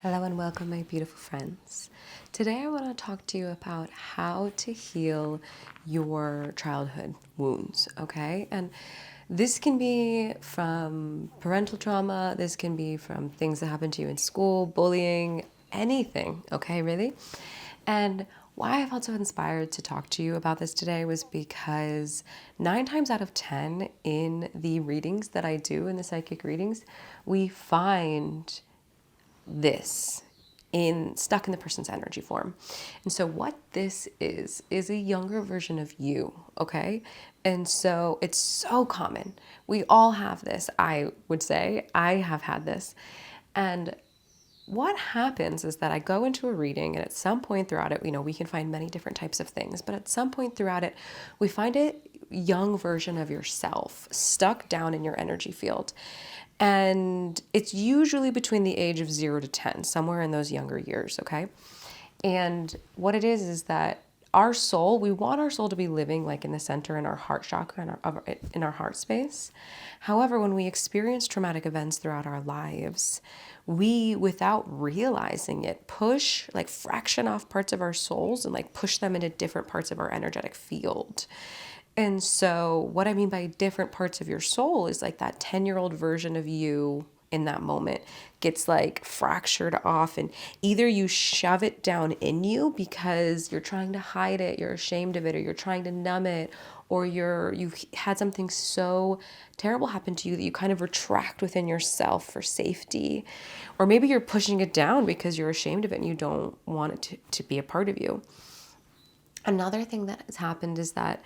Hello and welcome, my beautiful friends. Today I want to talk to you about how to heal your childhood wounds, okay? And this can be from parental trauma, this can be from things that happened to you in school, bullying, anything, okay, really? And why I felt so inspired to talk to you about this today was because 9 times out of 10 in the readings that I do, in the psychic readings, we find this stuck in the person's energy form. And so what this is a younger version of you, okay? And so it's so common. We all have this. I would say I have had this. And what happens is that I go into a reading, and at some point throughout it, we can find many different types of things, but at some point throughout it, we find a young version of yourself stuck down in your energy field. And it's usually between the age of 0 to 10, somewhere in those younger years, okay? And what it is that our soul, we want our soul to be living like in the center in our heart chakra, in our heart space. However, when we experience traumatic events throughout our lives, we, without realizing it, fraction off parts of our souls and push them into different parts of our energetic field. And so what I mean by different parts of your soul is like that 10-year-old version of you in that moment gets fractured off, and either you shove it down in you because you're trying to hide it, you're ashamed of it, or you're trying to numb it, or you've had something so terrible happen to you that you kind of retract within yourself for safety. Or maybe you're pushing it down because you're ashamed of it and you don't want it to be a part of you. Another thing that has happened is that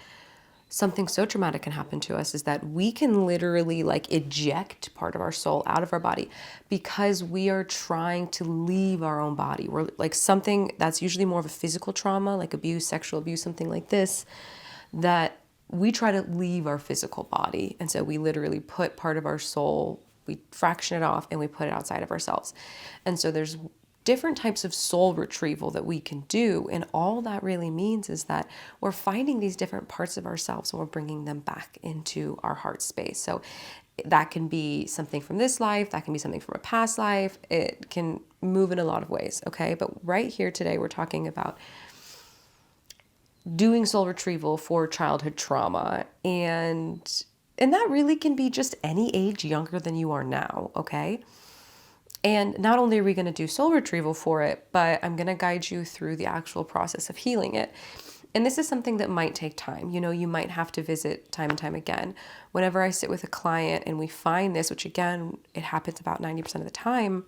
something so traumatic can happen to us is that we can literally eject part of our soul out of our body because we are trying to leave our own body. We're something that's usually more of a physical trauma, like abuse, sexual abuse, something like this, that we try to leave our physical body. And so we literally put part of our soul, we fraction it off and we put it outside of ourselves. And so there's different types of soul retrieval that we can do. And all that really means is that we're finding these different parts of ourselves and we're bringing them back into our heart space. So that can be something from this life, that can be something from a past life. It can move in a lot of ways, okay? But right here today, we're talking about doing soul retrieval for childhood trauma. And that really can be just any age younger than you are now, okay? And not only are we going to do soul retrieval for it, but I'm going to guide you through the actual process of healing it. And this is something that might take time. You might have to visit time and time again. Whenever I sit with a client and we find this, which again, it happens about 90% of the time,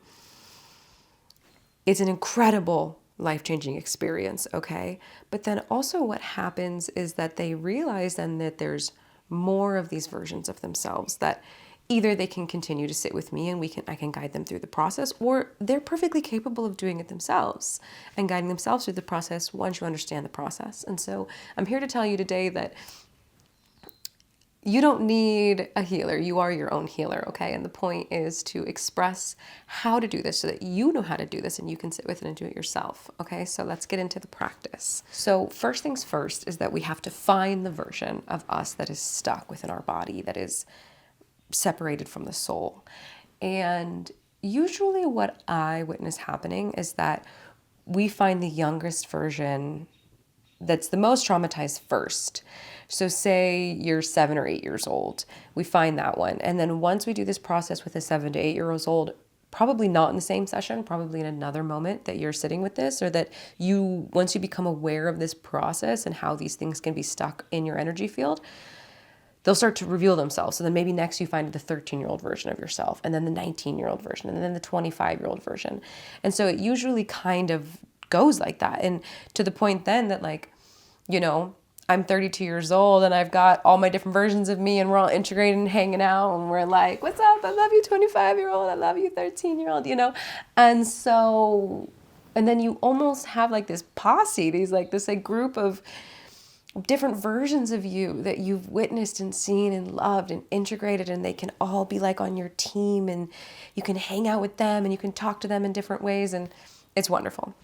it's an incredible life-changing experience, okay? But then also what happens is that they realize then that there's more of these versions of themselves that either they can continue to sit with me and I can guide them through the process, or they're perfectly capable of doing it themselves and guiding themselves through the process once you understand the process. And so I'm here to tell you today that you don't need a healer. You are your own healer, okay? And the point is to express how to do this so that you know how to do this and you can sit with it and do it yourself, okay? So let's get into the practice. So first things first is that we have to find the version of us that is stuck within our body, that is separated from the soul. And usually what I witness happening is that we find the youngest version that's the most traumatized first. So say you're 7 or 8 years old, we find that one. And then once we do this process with a 7 to 8 years old, probably not in the same session, probably in another moment that you're sitting with this, or that once you become aware of this process and how these things can be stuck in your energy field, they'll start to reveal themselves. So then maybe next you find the 13-year-old version of yourself, and then the 19-year-old version, and then the 25-year-old version. And so it usually kind of goes like that. And to the point then that I'm 32 years old and I've got all my different versions of me and we're all integrated and hanging out and we're like, what's up? I love you 25-year-old. I love you 13-year-old, And so, and then you almost have this posse, this group of different versions of you that you've witnessed and seen and loved and integrated, and they can all be on your team and you can hang out with them and you can talk to them in different ways, and it's wonderful.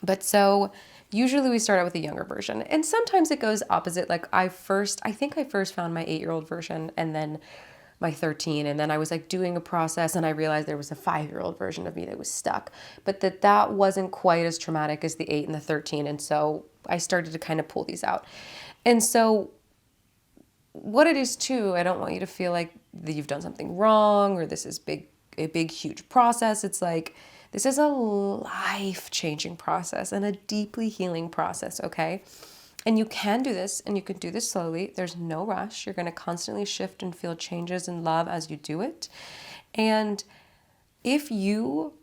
But so usually we start out with a younger version, and sometimes it goes opposite. I think I first found my 8-year-old version, and then my 13, and then I was like doing a process and I realized there was a 5-year-old version of me that was stuck, but that wasn't quite as traumatic as the 8 and the 13. And so I started to kind of pull these out. And so what it is too, I don't want you to feel like that you've done something wrong or this is a big, huge process. It's like, this is a life-changing process and a deeply healing process, okay? And you can do this, and you can do this slowly. There's no rush. You're going to constantly shift and feel changes in love as you do it. And if you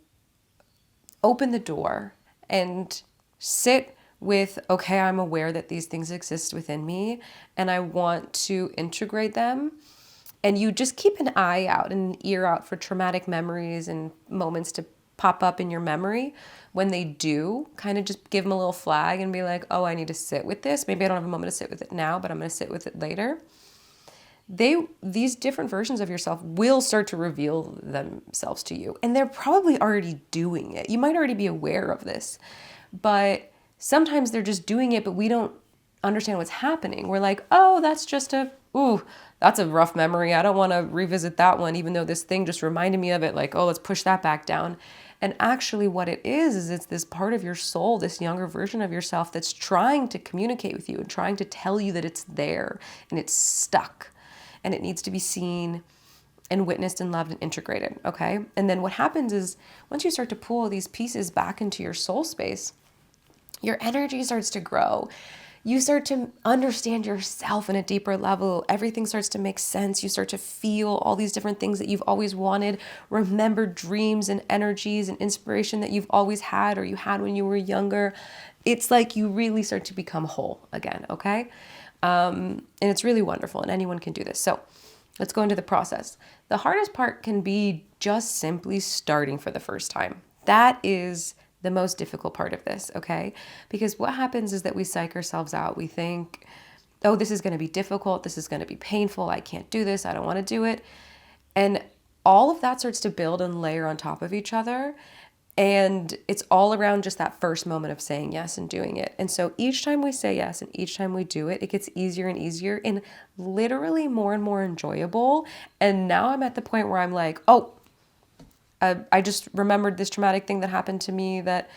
open the door and sit with, okay, I'm aware that these things exist within me and I want to integrate them, and you just keep an eye out and an ear out for traumatic memories and moments to pop up in your memory. When they do, kind of just give them a little flag and be like, oh, I need to sit with this. Maybe I don't have a moment to sit with it now, but I'm going to sit with it later. These different versions of yourself will start to reveal themselves to you. And they're probably already doing it. You might already be aware of this, but sometimes they're just doing it, but we don't understand what's happening. We're like, oh, that's a rough memory. I don't want to revisit that one, even though this thing just reminded me of it. Like, oh, let's push that back down. And actually what it is it's this part of your soul, this younger version of yourself that's trying to communicate with you and trying to tell you that it's there and it's stuck and it needs to be seen and witnessed and loved and integrated, okay? And then what happens is once you start to pull these pieces back into your soul space, your energy starts to grow. You start to understand yourself in a deeper level. Everything starts to make sense. You start to feel all these different things that you've always wanted, remember dreams and energies and inspiration that you've always had or you had when you were younger. It's like you really start to become whole again, okay? And it's really wonderful, and anyone can do this. So let's go into the process. The hardest part can be just simply starting for the first time. That is the most difficult part of this, okay? Because what happens is that we psych ourselves out. We think, oh, this is going to be difficult. This is going to be painful. I can't do this. I don't want to do it. And all of that starts to build and layer on top of each other. And it's all around just that first moment of saying yes and doing it. And so each time we say yes and each time we do it, it gets easier and easier and literally more and more enjoyable. And now I'm at the point where I'm like, oh, I just remembered this traumatic thing that happened to me that,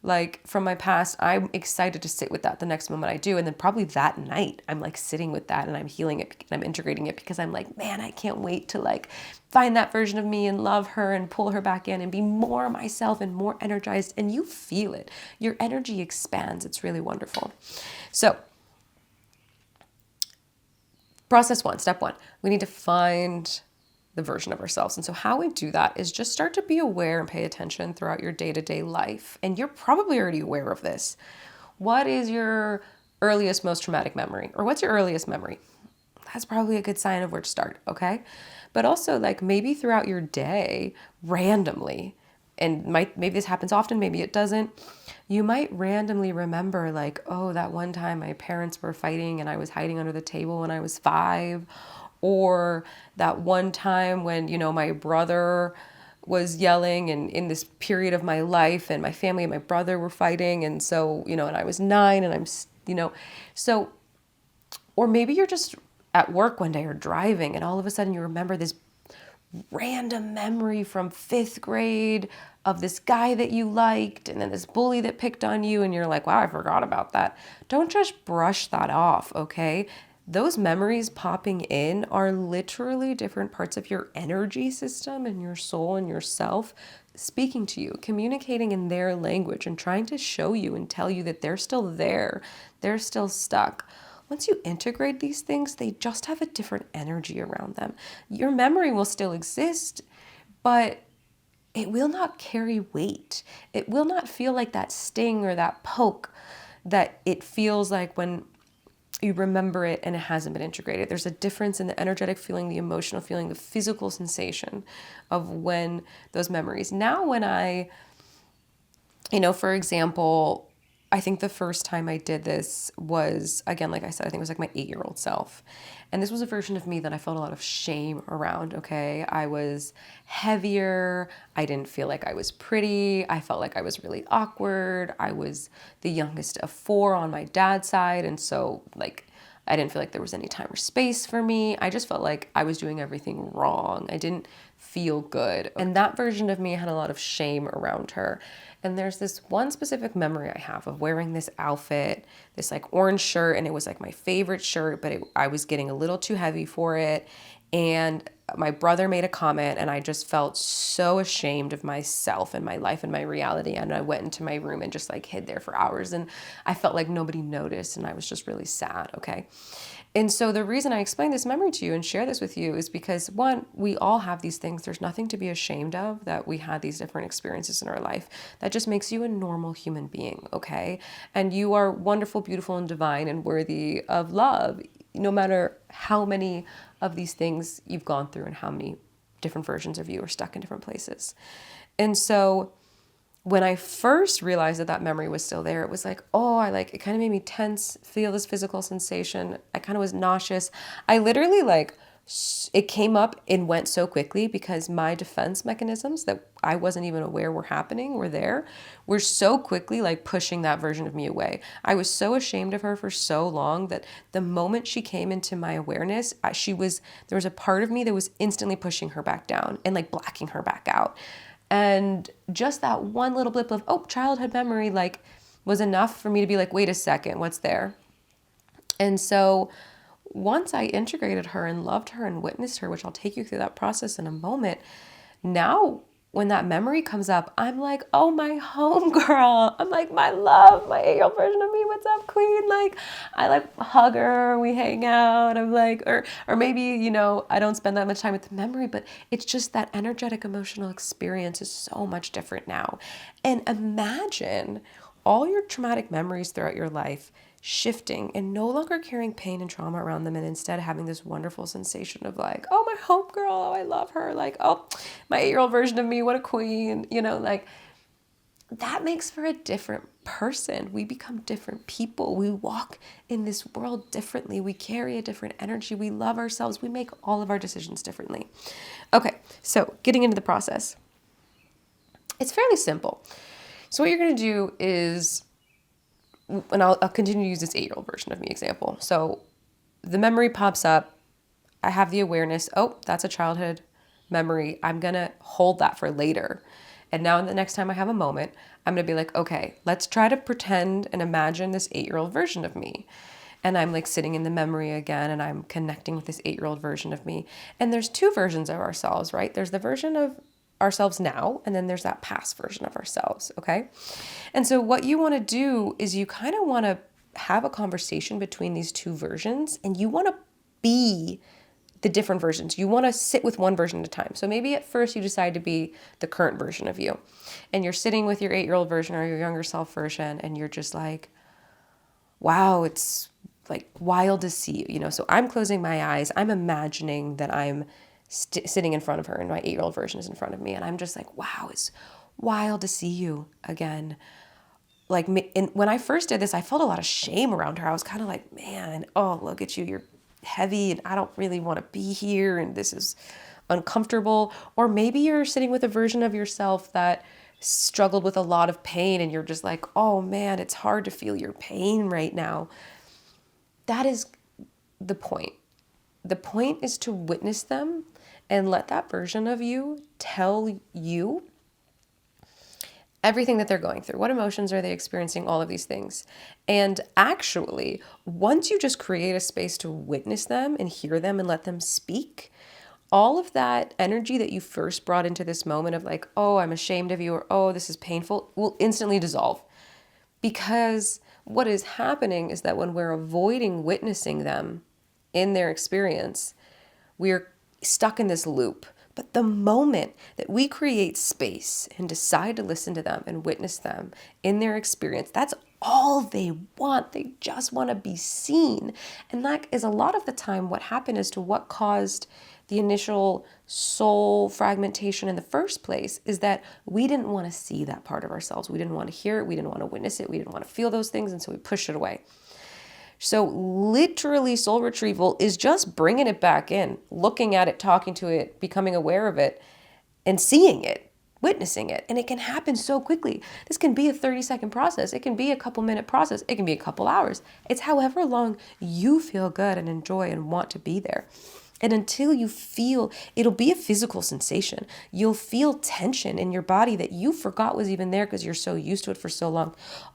like, from my past. I'm excited to sit with that the next moment I do. And then probably that night, I'm like sitting with that and I'm healing it and I'm integrating it because I'm like, man, I can't wait to like find that version of me and love her and pull her back in and be more myself and more energized. And you feel it. Your energy expands. It's really wonderful. So process one, step one, we need to find the version of ourselves. And so how we do that is just start to be aware and pay attention throughout your day-to-day life. And you're probably already aware of this. What is your earliest, most traumatic memory? Or what's your earliest memory? That's probably a good sign of where to start, okay? But also, like, maybe throughout your day, randomly, and maybe this happens often, maybe it doesn't, you might randomly remember, like, oh, that one time my parents were fighting and I was hiding under the table when I was 5. Or that one time when, my brother was yelling and in this period of my life and my family and my brother were fighting. And so, and I was 9 and so, or maybe you're just at work one day or driving and all of a sudden you remember this random memory from 5th grade of this guy that you liked and then this bully that picked on you and you're like, wow, I forgot about that. Don't just brush that off, okay? Those memories popping in are literally different parts of your energy system and your soul and yourself speaking to you, communicating in their language and trying to show you and tell you that they're still there. They're still stuck. Once you integrate these things, they just have a different energy around them. Your memory will still exist, but it will not carry weight. It will not feel like that sting or that poke that it feels like when you remember it and it hasn't been integrated. There's a difference in the energetic feeling, the emotional feeling, the physical sensation of when those memories. Now when for example, I think the first time I did this was, again, like I said, I think it was like my 8-year-old self. And this was a version of me that I felt a lot of shame around, okay? I was heavier. I didn't feel like I was pretty. I felt like I was really awkward. I was the youngest of 4 on my dad's side. And so, like, I didn't feel like there was any time or space for me. I just felt like I was doing everything wrong. I didn't feel good. And that version of me had a lot of shame around her. And there's this one specific memory I have of wearing this outfit, this like orange shirt, and it was like my favorite shirt, but I was getting a little too heavy for it. And my brother made a comment, and I just felt so ashamed of myself and my life and my reality. And I went into my room and just like hid there for hours. And I felt like nobody noticed, and I was just really sad. Okay. And so the reason I explain this memory to you and share this with you is because, one, we all have these things. There's nothing to be ashamed of that we had these different experiences in our life. That just makes you a normal human being, okay? And you are wonderful, beautiful, and divine and worthy of love, no matter how many of these things you've gone through and how many different versions of you are stuck in different places. And so when I first realized that that memory was still there, it was like, oh, it kind of made me tense, feel this physical sensation. I kind of was nauseous. I literally it came up and went so quickly because my defense mechanisms that I wasn't even aware were happening were so quickly like pushing that version of me away. I was so ashamed of her for so long that the moment she came into my awareness, there was a part of me that was instantly pushing her back down and like blacking her back out. And just that one little blip of, childhood memory, was enough for me to be like, wait a second, what's there? And so once I integrated her and loved her and witnessed her, which I'll take you through that process in a moment, now when that memory comes up, I'm like, oh, my homegirl. I'm like, my love, my 8-year-old version of me. What's up, queen? I hug her, we hang out. I'm like, or maybe, I don't spend that much time with the memory, but it's just that energetic emotional experience is so much different now. And imagine all your traumatic memories throughout your life shifting and no longer carrying pain and trauma around them, and instead having this wonderful sensation of like, oh, my homegirl, oh, I love her, like, oh, my 8-year-old version of me, what a queen, that makes for a different person. We become different people. We walk in this world differently. We carry a different energy. We love ourselves. We make all of our decisions differently. Okay, so getting into the process. It's fairly simple. So what you're going to do is, and I'll continue to use this 8-year-old version of me example. So the memory pops up. I have the awareness, oh, that's a childhood memory. I'm going to hold that for later. And now the next time I have a moment, I'm going to be like, okay, let's try to pretend and imagine this 8-year-old version of me. And I'm like sitting in the memory again, and I'm connecting with this 8-year-old version of me. And there's two versions of ourselves, right? There's the version of ourselves now, and then there's that past version of ourselves, okay? And so what you want to do is you kind of want to have a conversation between these two versions, and you want to be the different versions. You want to sit with one version at a time. So maybe at first you decide to be the current version of you, and you're sitting with your 8-year-old version or your younger self version, and you're just like, wow, it's like wild to see you, So I'm closing my eyes. I'm imagining that I'm sitting in front of her, and my 8-year-old version is in front of me. And I'm just like, wow, it's wild to see you again. And when I first did this, I felt a lot of shame around her. I was kind of like, man, oh, look at you. You're heavy, and I don't really want to be here. And this is uncomfortable. Or maybe you're sitting with a version of yourself that struggled with a lot of pain, and you're just like, oh man, it's hard to feel your pain right now. That is the point. The point is to witness them and let that version of you tell you everything that they're going through. What emotions are they experiencing? All of these things. And actually, once you just create a space to witness them and hear them and let them speak, all of that energy that you first brought into this moment of like, oh, I'm ashamed of you, or oh, this is painful, will instantly dissolve. Because what is happening is that when we're avoiding witnessing them in their experience, we're stuck in this loop. But the moment that we create space and decide to listen to them and witness them in their experience, that's all they want. They just want to be seen. And that is a lot of the time what happened as to what caused the initial soul fragmentation in the first place, is that we didn't want to see that part of ourselves. We didn't want to hear it. We didn't want to witness it. We didn't want to feel those things. And so we pushed it away. So literally soul retrieval is just bringing it back in, looking at it, talking to it, becoming aware of it, and seeing it. witnessing it. And it can happen so quickly. This can be a 30-second process. It can be a couple minute process. It can be a couple hours. It's however long you feel good and enjoy and want to be there. And until you feel, it'll be a physical sensation. You'll feel tension in your body that you forgot was even there because you're so used to it for so long,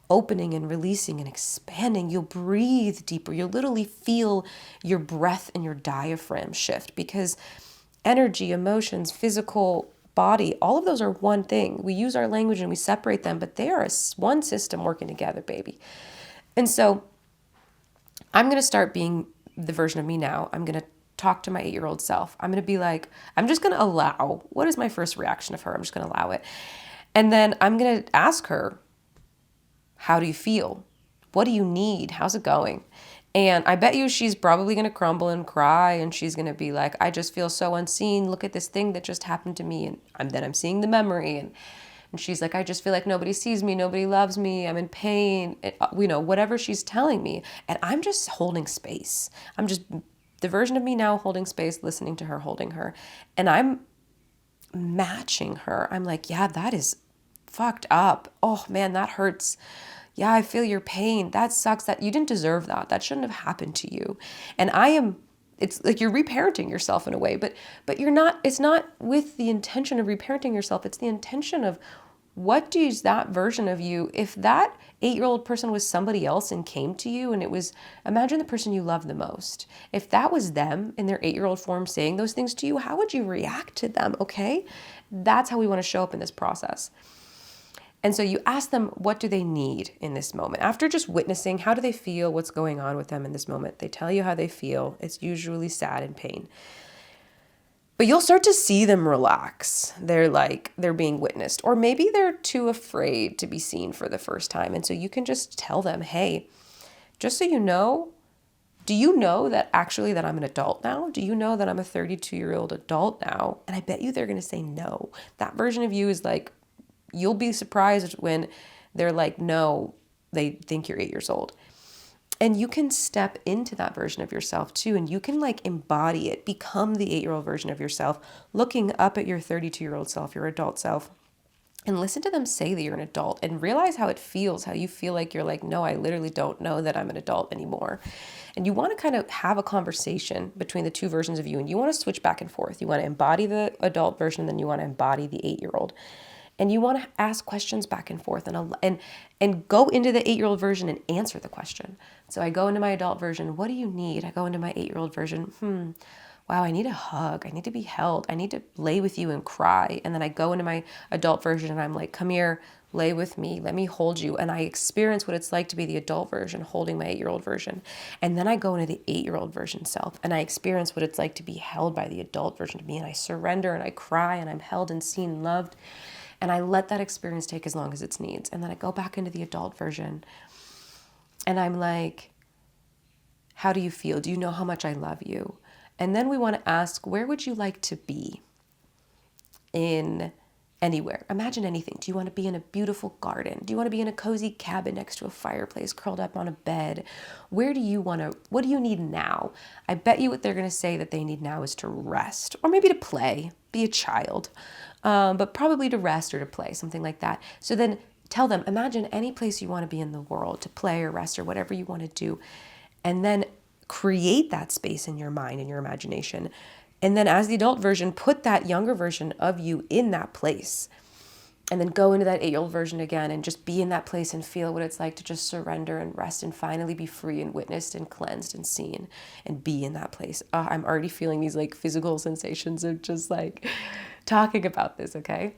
opening and releasing and expanding. You'll breathe deeper. You'll literally feel your breath and your diaphragm shift, because energy, emotions, physical body, all of those are one thing. We use our language and we separate them, but they are one system working together, baby. And so I'm going to start being the version of me now. I'm going to talk to my 8-year-old self. I'm going to be like, I'm just going to allow. What is my first reaction of her? I'm just going to allow it. And then I'm going to ask her, how do you feel? What do you need? How's it going? And I bet you she's probably going to crumble and cry, and she's going to be like, I just feel so unseen. Look at this thing that just happened to me. And I'm seeing the memory. And she's like, I just feel like nobody sees me. Nobody loves me. I'm in pain. Whatever she's telling me. And I'm just holding space. I'm just the version of me now holding space, listening to her, holding her. And I'm matching her. I'm like, yeah, that is fucked up. Oh man, that hurts. Yeah, I feel your pain. That sucks. That you didn't deserve that. That shouldn't have happened to you. And it's like you're reparenting yourself in a way, but you're not, it's not with the intention of reparenting yourself. It's the intention of, what does that version of you, if that 8-year-old person was somebody else and came to you and it was, imagine the person you love the most. If that was them in their 8-year-old form saying those things to you, how would you react to them? Okay. That's how we want to show up in this process. And so you ask them, what do they need in this moment? After just witnessing, how do they feel? What's going on with them in this moment? They tell you how they feel. It's usually sad and pain. But you'll start to see them relax. They're being witnessed. Or maybe they're too afraid to be seen for the first time. And so you can just tell them, hey, just so you know, do you know that actually that I'm an adult now? Do you know that I'm a 32-year-old adult now? And I bet you they're going to say no. That version of you is like, you'll be surprised when they're like, no, they think you're 8 years old. And you can step into that version of yourself too. And you can like embody it, become the 8-year-old version of yourself, looking up at your 32-year-old self, your adult self, and listen to them say that you're an adult and realize how it feels, how you feel like you're like, no, I literally don't know that I'm an adult anymore. And you want to kind of have a conversation between the two versions of you, and you want to switch back and forth. You want to embody the adult version, and then you want to embody the 8-year-old. And you want to ask questions back and forth and go into the 8-year-old version and answer the question. So I go into my adult version, what do you need? I go into my 8-year-old version, wow, I need a hug. I need to be held. I need to lay with you and cry. And then I go into my adult version and I'm like, come here, lay with me. Let me hold you. And I experience what it's like to be the adult version holding my 8-year-old version. And then I go into the 8-year-old version self and I experience what it's like to be held by the adult version of me. And I surrender and I cry and I'm held and seen and loved. And I let that experience take as long as it needs. And then I go back into the adult version and I'm like, how do you feel? Do you know how much I love you? And then we want to ask, where would you like to be in anywhere? Imagine anything. Do you want to be in a beautiful garden? Do you want to be in a cozy cabin next to a fireplace, curled up on a bed? What do you need now? I bet you what they're going to say that they need now is to rest, or maybe to play, be a child, but probably to rest or to play, something like that. So then tell them, imagine any place you want to be in the world, to play or rest or whatever you want to do. And then create that space in your mind and your imagination. And then as the adult version, put that younger version of you in that place. And then go into that 8-year-old version again and just be in that place and feel what it's like to just surrender and rest and finally be free and witnessed and cleansed and seen and be in that place. I'm already feeling these like physical sensations of just like talking about this, okay?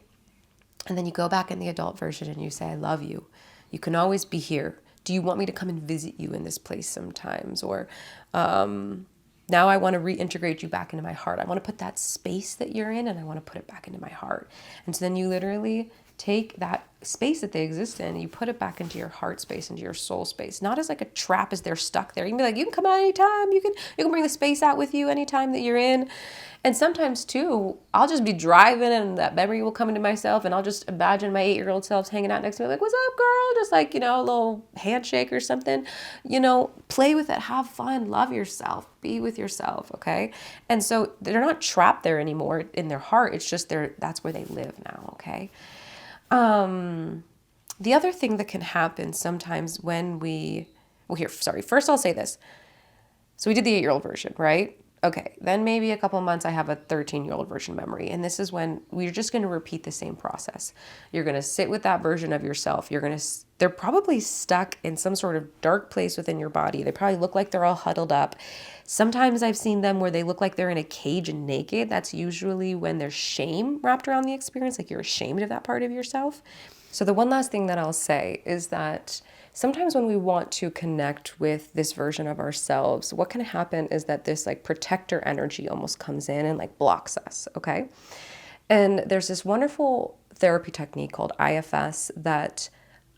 And then you go back in the adult version and you say, I love you. You can always be here. Do you want me to come and visit you in this place sometimes? Or now I want to reintegrate you back into my heart. I want to put that space that you're in and I want to put it back into my heart. And so then you literally take that space that they exist in and you put it back into your heart space, into your soul space, not as like a trap as they're stuck there. You can be like, you can come out anytime. You can bring the space out with you anytime that you're in. And sometimes too, I'll just be driving and that memory will come into myself and I'll just imagine my 8-year-old self hanging out next to me like, what's up, girl? Just like, you know, a little handshake or something, you know, play with it, have fun, love yourself, be with yourself. Okay. And so they're not trapped there anymore in their heart. It's just that's where they live now. Okay. The other thing that can happen sometimes when first I'll say this. So we did the 8-year-old version, right? Okay, then maybe a couple months I have a 13-year-old version memory. And this is when we're just going to repeat the same process. You're going to sit with that version of yourself. They're probably stuck in some sort of dark place within your body. They probably look like they're all huddled up. Sometimes I've seen them where they look like they're in a cage and naked. That's usually when there's shame wrapped around the experience, like you're ashamed of that part of yourself. So the one last thing that I'll say is that sometimes when we want to connect with this version of ourselves, what can happen is that this like protector energy almost comes in and like blocks us, okay? And there's this wonderful therapy technique called IFS that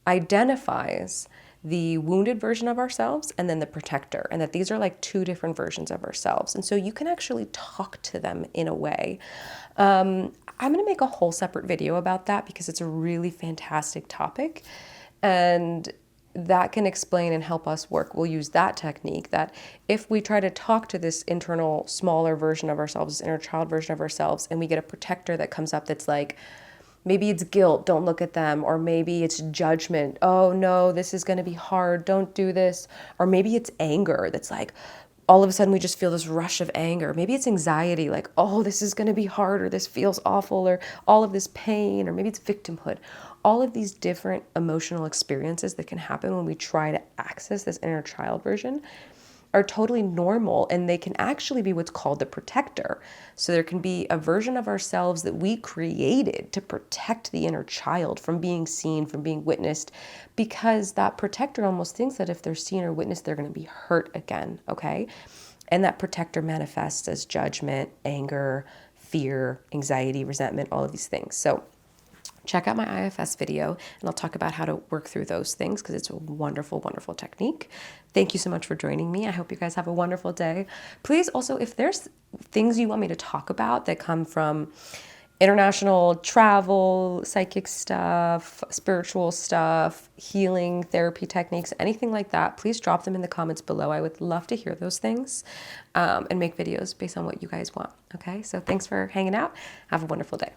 identifies the wounded version of ourselves and then the protector, and that these are like two different versions of ourselves. And so you can actually talk to them in a way. I'm going to make a whole separate video about that because it's a really fantastic topic. And that can explain and help us work. We'll use that technique that if we try to talk to this internal smaller version of ourselves, this inner child version of ourselves, and we get a protector that comes up that's like, maybe it's guilt, don't look at them, or maybe it's judgment, oh no, this is going to be hard, don't do this, or maybe it's anger that's like, all of a sudden we just feel this rush of anger. Maybe it's anxiety, like, oh, this is going to be hard, or this feels awful, or all of this pain, or maybe it's victimhood. All of these different emotional experiences that can happen when we try to access this inner child version are totally normal, and they can actually be what's called the protector. So there can be a version of ourselves that we created to protect the inner child from being seen, from being witnessed, because that protector almost thinks that if they're seen or witnessed, they're going to be hurt again, okay? And that protector manifests as judgment, anger, fear, anxiety, resentment, all of these things. So check out my IFS video and I'll talk about how to work through those things because it's a wonderful, wonderful technique. Thank you so much for joining me. I hope you guys have a wonderful day. Please also, if there's things you want me to talk about that come from international travel, psychic stuff, spiritual stuff, healing, therapy techniques, anything like that, please drop them in the comments below. I would love to hear those things and make videos based on what you guys want. Okay, so thanks for hanging out. Have a wonderful day.